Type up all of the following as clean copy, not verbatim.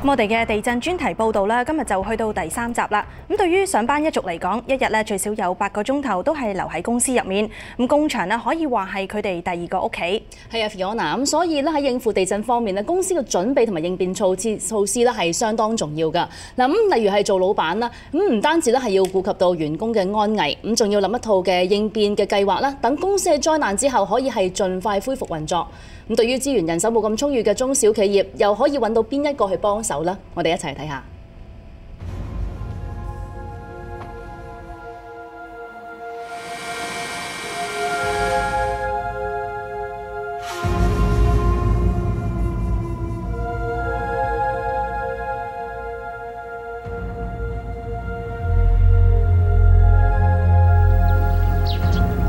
我哋嘅地震專題報導啦，今日就去到第3集啦。咁對於上班一族嚟講，一日咧最少有8個鐘頭都係留喺公司入面。咁工場咧可以話係佢哋第2個屋企。係啊 ，Fiona， 咁所以咧喺應付地震方面咧，公司嘅準備同埋應變措施咧係相當重要㗎。嗱咁例如係做老闆啦，咁唔單止咧係要顧及到員工嘅安危，咁仲要諗一套嘅應變嘅計劃啦，等公司喺災難之後可以係盡快恢復運作。咁對於資源人手冇咁充裕嘅中小企業，又可以揾到邊一個去幫手呢？我哋一齊嚟睇下。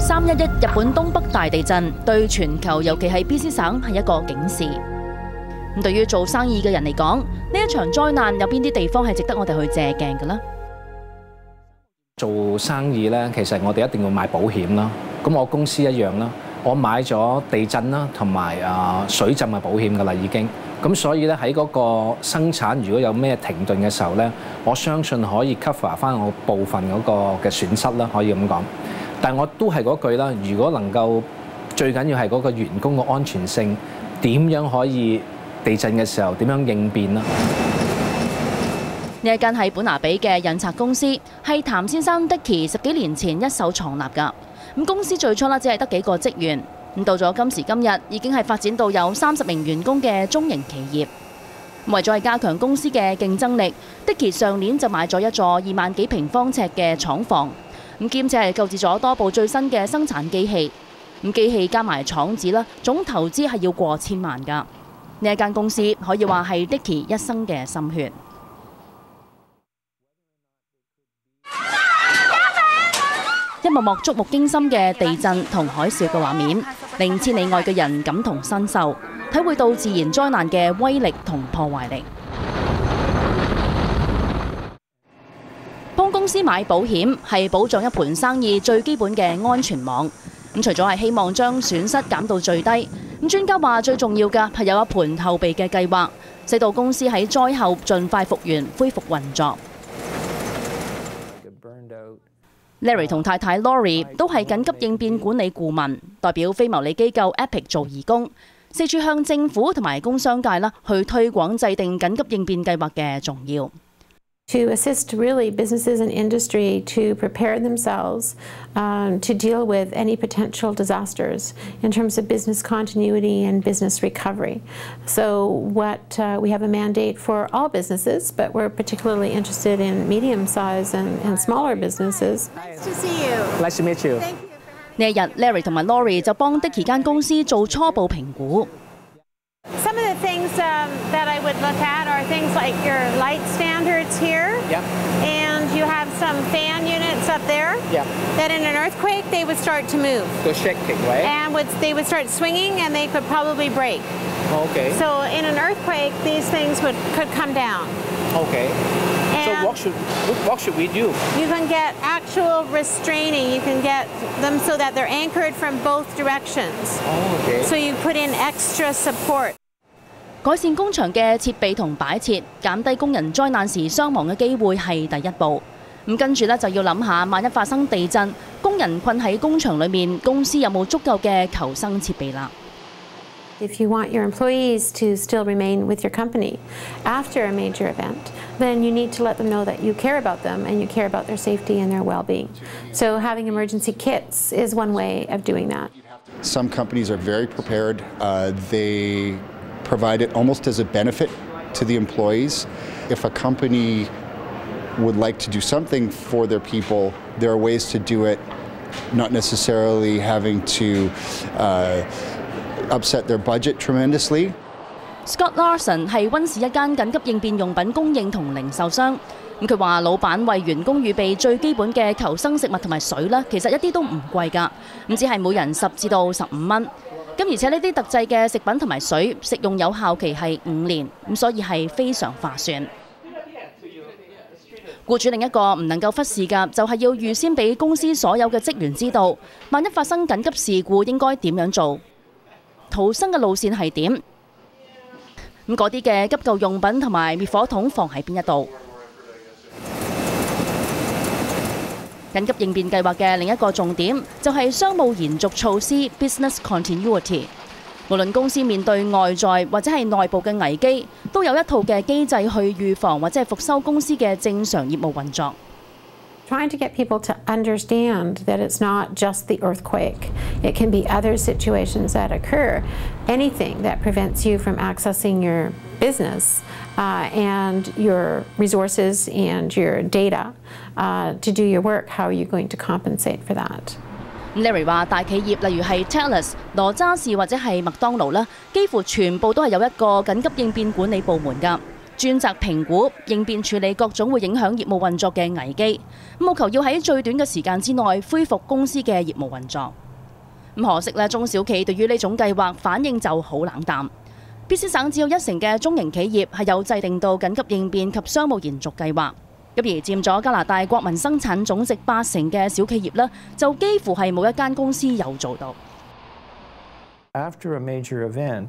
311日本東北大地震對全球，尤其係 BC 省係一個警示。咁對於做生意嘅人嚟講，呢一場災難有邊啲地方係值得我哋去借鏡嘅呢？做生意咧，其實我哋一定要買保險啦。咁我公司一樣啦，我買咗地震啦同埋水浸嘅保險㗎啦已經。咁所以咧喺嗰個生產如果有咩停頓嘅時候咧，我相信可以 cover 翻我部分嗰個嘅損失啦，可以咁講。但我都係嗰句啦，如果能夠最緊要係嗰個員工嘅安全性，點樣可以地震嘅時候點樣應變啦？呢一間係本拿比嘅印刷公司，係譚先生 Dicky 10幾年前一手創立㗎。咁公司最初只係得幾個職員，咁到咗今時今日已經係發展到有30名員工嘅中型企業。為咗係加強公司嘅競爭力，Dicky 上年就買咗一座2萬幾平方尺嘅廠房。咁兼且係購置咗多部最新嘅生產機器，咁機器加埋廠址啦，總投資係要過千萬㗎。呢一間公司可以話係 Dicky 一生嘅心血。一幕幕觸目驚心嘅地震同海嘯嘅畫面，令千里外嘅人感同身受，體會到自然災難嘅威力同破壞力。幫公司買保險係保障一盤生意最基本嘅安全網。咁除咗係希望將損失減到最低，咁專家話最重要嘅係有一盤後備嘅計劃，使到公司喺災後盡快復原、恢復運作。Larry 同太太 Lori 都係緊急應變管理顧問，代表非牟利機構 Epic 做義工，四處向政府同埋工商界去推廣制定緊急應變計劃嘅重要。To assist really businesses and industry to prepare themselves to deal with any potential disasters in terms of business continuity and business recovery. So we have a mandate for all businesses, but we're particularly interested in medium-sized and smaller businesses. Nice to see you. Nice to meet you. Thank you. 呢一日 Larry 同埋 Lori 就幫 Dicky 間公司做初步評估。Some of the things that I would look at are things like your light standards here. Yeah. And you have some fan units up there. Yeah. That in an earthquake they would start to move. They're shaking, right? And they would start swinging and they could probably break. Okay. So in an earthquake these things could come down. Okay. And So what should we do? you can get actual restraining. You can get them so that they're anchored from both directions. Oh, okay. So you put in extra support. 改善工場嘅設備同擺設，減低工人災難時傷亡嘅機會係第一步。咁跟住就要諗下，萬一發生地震，工人困喺工場裏面，公司有冇足夠嘅求生設備啦？ If you want your employees to still remain with your company after a major event, then you need to let them know that you care about them and you care about their safety and their well-being. So having emergency kits is one way of doing that. Some companies are very prepared. They provide it almost as a benefit to the employees. If a company would like to do something for their people, there are ways to do it, not necessarily having to upset their budget tremendously. Scott Larson 係溫氏一間緊急應變用品供應同零售商。咁佢話：老闆為員工預備最基本嘅求生食物同埋水啦，其實一啲都唔貴㗎，咁只係每人10至到15蚊。咁而且呢啲特製嘅食品同埋水，食用有效期係5年，咁所以係非常划算。僱主另一個唔能夠忽視㗎，就係要預先俾公司所有嘅職員知道，萬一發生緊急事故應該點樣做，逃生嘅路線係點。咁嗰啲嘅急救用品同埋滅火筒放喺邊一度。緊急應變計劃嘅另一個重點就係商務延續措施 （business continuity）。無論公司面對外在或者係內部嘅危機，都有一套嘅機制去預防或者係復修公司嘅正常業務運作。Trying to get people to understand that it's not just the earthquake. It can be other situations that occur. Anything that prevents you from accessing your business and your resources and your data to do your work, how are you going to compensate for that? Larry 話：大企業例如係 Telus、羅渣士或者係麥當勞啦，幾乎全部都係有一個緊急應變管理部門㗎。專責評估、應變處理各種會影響業務運作嘅危機，務求要喺最短嘅時間之內恢復公司嘅業務運作。可惜咧，中小企對於呢種計劃反應就好冷淡。BC 省只有1成嘅中型企業係有制定到緊急應變及商務延續計劃，咁而佔咗加拿大國民生產總值80%嘅小企業呢，就幾乎係冇一間公司有做到。After a major event,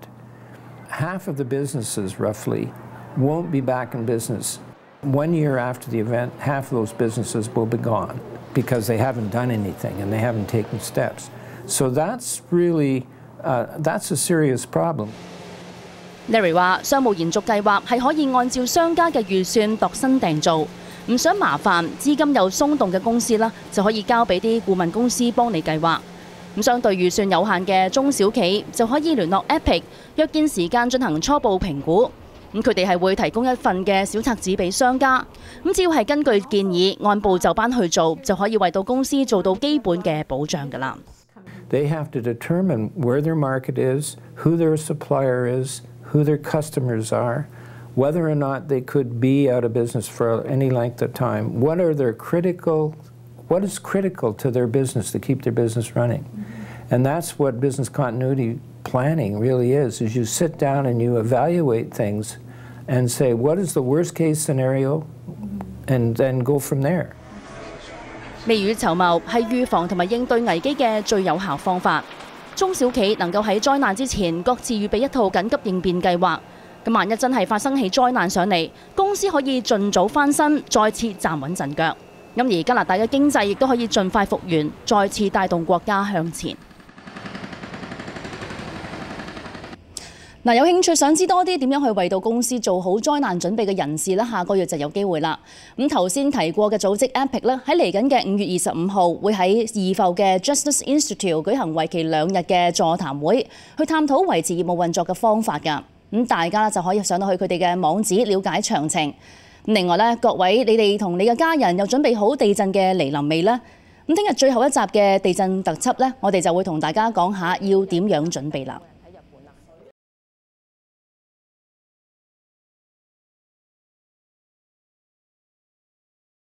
half of the businesses roughly won't be back in business. 1 year after the event, half of those businesses will be gone because they haven't done anything and they haven't taken steps. So that's really, that's a serious problem. Larry 話：商務延續計劃係可以按照商家嘅預算度身訂造，唔想麻煩、資金又鬆動嘅公司啦，就可以交俾啲顧問公司幫你計劃。咁相對預算有限嘅中小企就可以聯絡 Epic， 約見時間進行初步評估。咁佢哋係會提供一份嘅小冊子俾商家，咁只要係根據建議按部就班去做，就可以為到公司做到基本嘅保障㗎啦。They have to determine where their market is, who their supplier is, who their customers are, whether or not they could be out of business for any length of time. What is critical to their business to keep their business running? And that's what business continuity planning really is you sit down and you evaluate things and say, what is the worst case scenario, and then go from there. 未雨綢繆係預防同埋應對危機嘅最有效方法。中小企能夠喺災難之前各自預備一套緊急應變計劃，咁萬一真係發生起災難上嚟，公司可以盡早翻身，再次站穩陣腳。咁而加拿大嘅經濟亦都可以盡快復原，再次帶動國家向前。有興趣想知多啲點樣去為到公司做好災難準備嘅人士咧，下個月就有機會啦。咁頭先提過嘅組織 Epic 咧，喺嚟緊嘅5月25號會喺怡浮嘅 Justice Institute 舉行為期2日嘅座談會，去探討維持業務運作嘅方法㗎。咁大家就可以上到去佢哋嘅網址了解詳情。另外咧，各位你哋同你嘅家人又準備好地震嘅嚟臨未呢？咁聽日最後一集嘅地震特輯咧，我哋就會同大家講下要點樣準備啦。